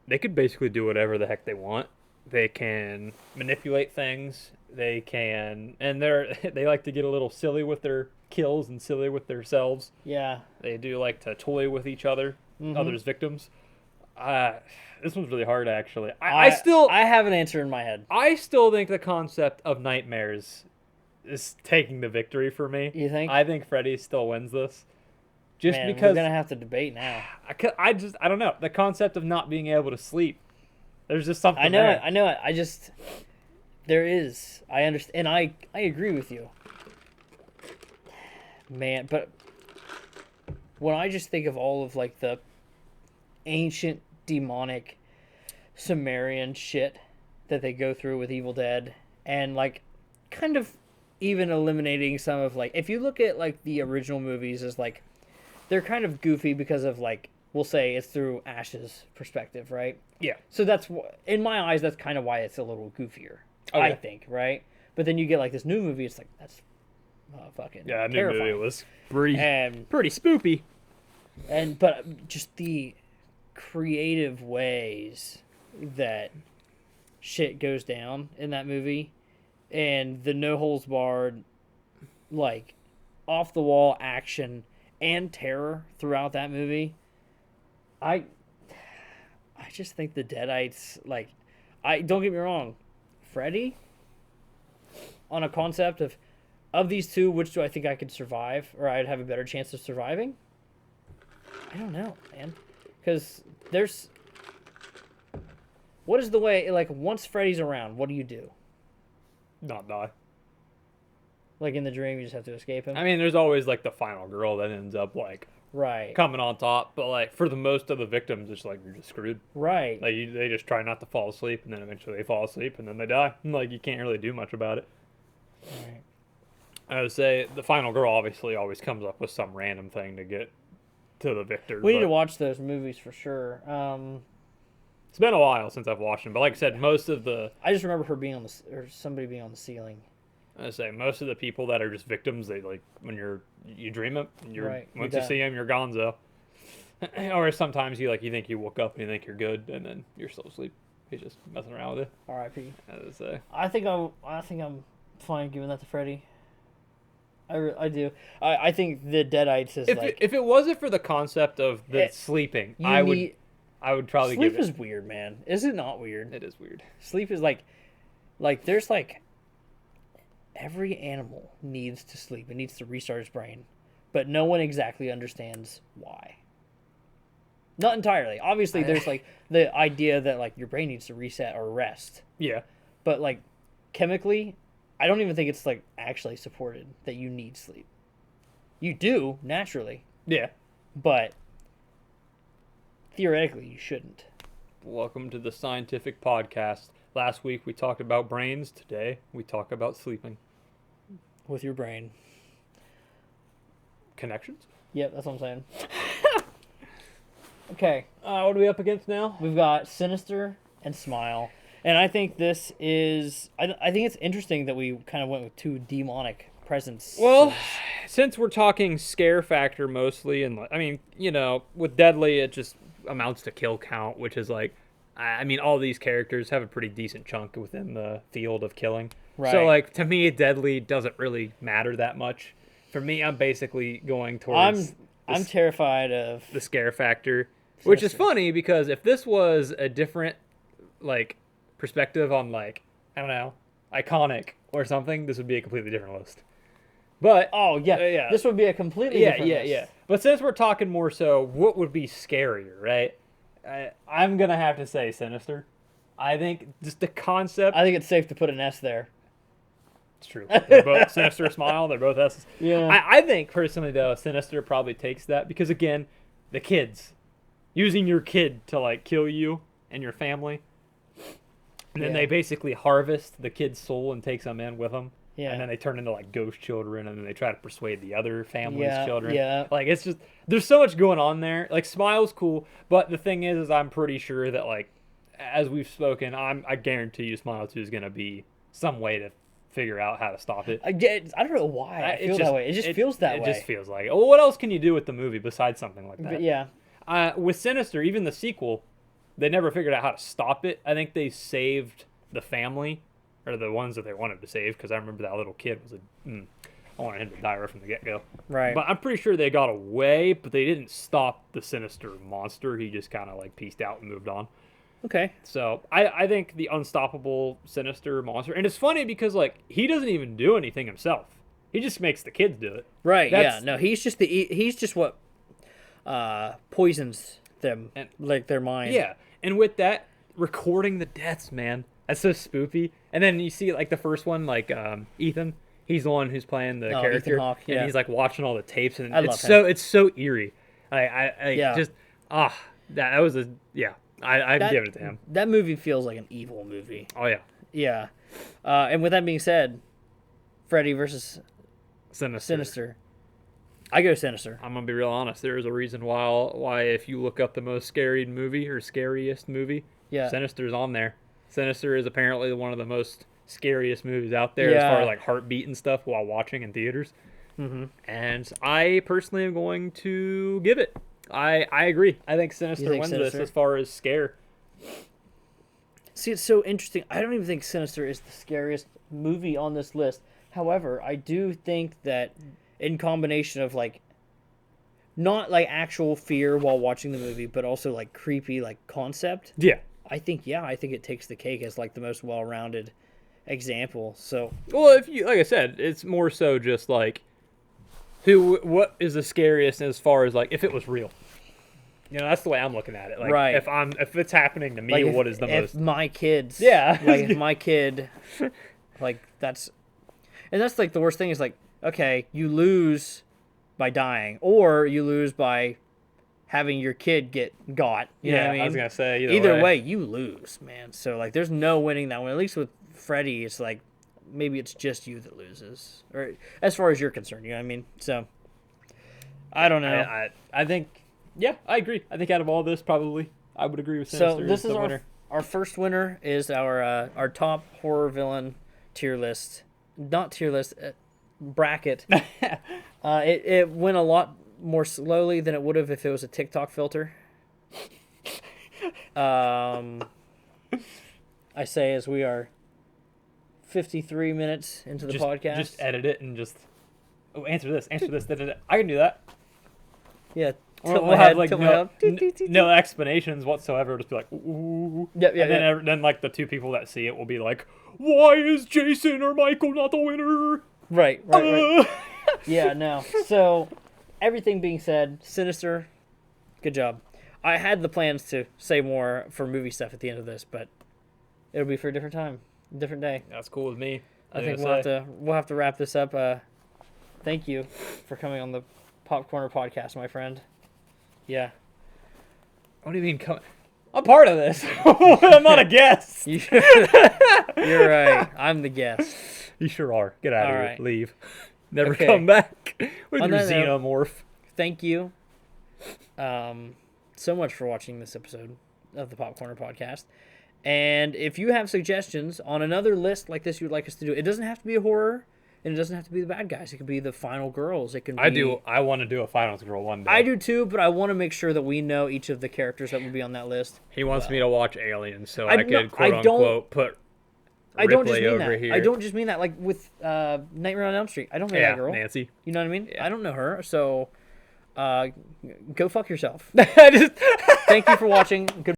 they could basically do whatever the heck they want. They can manipulate things. They can, and they like to get a little silly with their kills and silly with themselves. Yeah. They do like to toy with each other, others' victims. This one's really hard, actually. I have an answer in my head. I still think the concept of nightmares is taking the victory for me. You think? I think Freddy still wins this, just Man, because we're gonna have to debate now. I don't know, the concept of not being able to sleep. There's just something. I know there. it. I know it. I just there is. I understand, and I agree with you. Man, but when I just think of all of like the ancient demonic Sumerian shit that they go through with Evil Dead, and like kind of even eliminating some of like, if you look at like the original movies as like, they're kind of goofy because of like, we'll say it's through Ash's perspective, right? Yeah. So that's in my eyes, that's kind of why it's a little goofier. Okay. I think, right? But then you get like this new movie, it's like that's fucking terrifying. Movie was pretty And spoopy. but just the creative ways that shit goes down in that movie, and the no holds barred, like off the wall action and terror throughout that movie. I just think the Deadites, like, I don't get me wrong, Freddy, on a concept of these two, which do I think I could survive, or I'd have a better chance of surviving? I don't know, man, because what is the way, like, once Freddy's around, what do you do? Not die. Like in the dream, you just have to escape him? I mean, there's always like the final girl that ends up like Right. coming on top, but like for the most of the victims, it's like you're just screwed. Right. Like they just try not to fall asleep, and then eventually they fall asleep, and then they die. Like you can't really do much about it. Right. I would say the final girl obviously always comes up with some random thing to get to the victor. We need to watch those movies for sure. It's been a while since I've watched them, but like I said, most of the I just remember her being on or somebody being on the ceiling. I say most of the people that are just victims, they like when you dream it, Right, once you're you see them, you're gonzo. Or sometimes you think you woke up and you think you're good, and then you're still asleep. He's just messing around with it. R.I.P. I say. I think I'm fine giving that to Freddy. I do. I think the Deadites is If it wasn't for the concept of the sleeping, I would probably sleep give it. is weird, man. Is it not weird? It is weird. Sleep is like there's like every animal needs to sleep. It needs to restart its brain, but no one exactly understands why. Not entirely. Obviously, there's like the idea that like your brain needs to reset or rest. Yeah. But like chemically, I don't even think it's like actually supported that you need sleep. You do naturally, Yeah. but theoretically you shouldn't. Welcome to the scientific podcast. Last week we talked about brains. Today we talk about sleeping. With your brain. Connections? Yep, that's what I'm saying. Okay, What are we up against now? we've got Sinister and Smile. And I think this is... I think it's interesting that we kind of went with two demonic presence. Well, since we're talking scare factor mostly, and I mean, with Deadly, it just amounts to kill count, which is like, I mean, all these characters have a pretty decent chunk within the field of killing. Right. So, like, to me, Deadly doesn't really matter that much. For me, I'm basically going towards I'm terrified of... the scare factor, which is funny because if this was a different, like, perspective on, like, I don't know, Iconic or something, this would be a completely different list. But Oh, yeah. yeah. This would be a completely different list. But since we're talking more so, what would be scarier, right? I'm gonna have to say Sinister. I think just the concept. I think it's safe to put an S there. It's true. They're both Sinister, Smile. They're both S's. Yeah. I think personally though, Sinister probably takes that because again, the kids, using your kid to like kill you and your family, and then Yeah. they basically harvest the kid's soul and takes them in with them. Yeah. And then they turn into like ghost children, and then they try to persuade the other family's Yeah, children. yeah. Like it's just there's so much going on there. Like Smile's cool, but the thing is I'm pretty sure that like as we've spoken, I guarantee you Smile 2 is gonna be some way to figure out how to stop it. I don't know why I feel that way. It just feels that way. It just feels like it. Well, what else can you do with the movie besides something like that? But yeah. With Sinister, even the sequel, they never figured out how to stop it. I think they saved the family, or the ones that they wanted to save, because I remember that little kid was I wanted him to die right from the get-go. Right. But I'm pretty sure they got away, but they didn't stop the Sinister monster. He just kind of like pieced out and moved on. Okay. So I think the unstoppable Sinister monster, and it's funny because like he doesn't even do anything himself. He just makes the kids do it. Right. That's- Yeah. No, he's just what poisons them, And- like their mind. Yeah, and with that, recording the deaths, man, that's so spoopy. And then you see like the first one, like Ethan, he's the one who's playing the Oh, character, Ethan Hawke, yeah. and he's like watching all the tapes, and I it's love it's so eerie. I Yeah. just that was a yeah. I'd That- give it to him. That movie feels like an evil movie. Oh yeah, Yeah. And with that being said, Freddy versus Sinister. I go Sinister. I'm gonna be real honest. There is a reason why if you look up the most scary movie or scariest movie, Yeah. Sinister's on there. Sinister is apparently one of the most scariest movies out there as far Yeah. as like heartbeat and stuff while watching in theaters. Mm-hmm. And I personally am going to give it. I agree. I think Sinister think wins Sinister? this as far as scare. See, it's so interesting. I don't even think Sinister is the scariest movie on this list. However, I do think that in combination of like not like actual fear while watching the movie, but also like creepy like concept, Yeah. I think it takes the cake as like the most well-rounded example. So, Well, if you like I said, it's more so just like what is the scariest as far as like if it was real. You know, that's the way I'm looking at it. Like Right. if it's happening to me, like what is the if most my kids, Yeah. like if my kid, like that's like the worst thing is like, okay, you lose by dying, or you lose by having your kid get got. You know what I mean? was gonna say Either way, you lose, man. So like, there's no winning that one. At least with Freddy, it's like maybe it's just you that loses, or as far as you're concerned. You know what I mean? So I don't know. I think yeah, I agree. I think out of all this, probably I would agree with So Sinister. this as is the winner. our first winner is our top horror villain tier list, not tier list, bracket. It went a lot more slowly than it would have if it was a TikTok filter. I say as we are 53 minutes into the podcast. Just edit it and just answer this. I can do that. Yeah. We'll have like no explanations whatsoever. Just be like, ooh. Yep, And then like the two people that see it will be like, why is Jason or Michael not the winner? Right. Yeah, no. So, everything being said, Sinister, good job. I had the plans to say more for movie stuff at the end of this, but it'll be for a different time, different day. That's cool with me. I think we'll have to wrap this up. Thank you for coming on the Popcorner podcast, my friend. Yeah. What do you mean? I'm part of this. I'm not a guest. You're right. I'm the guest. You sure are. Get out of All here. right. Leave. Never Okay. come back with On your that note- xenomorph. Thank you so much for watching this episode of the Popcorner podcast. And if you have suggestions on another list like this you'd like us to do, it doesn't have to be a horror, and it doesn't have to be the bad guys. It could be the final girls. It can be... I want to do a Finals Girl one day. I do too, but I want to make sure that we know each of the characters that will be on that list. He wants me to watch Aliens so I'm I could not- quote I don't- unquote put I don't just Ripley mean over that. here. I don't just mean that. Like with Nightmare on Elm Street, I don't know Yeah, that girl. Nancy. You know what I mean? Yeah. I don't know her. So, go fuck yourself. I just Thank you for watching. Good.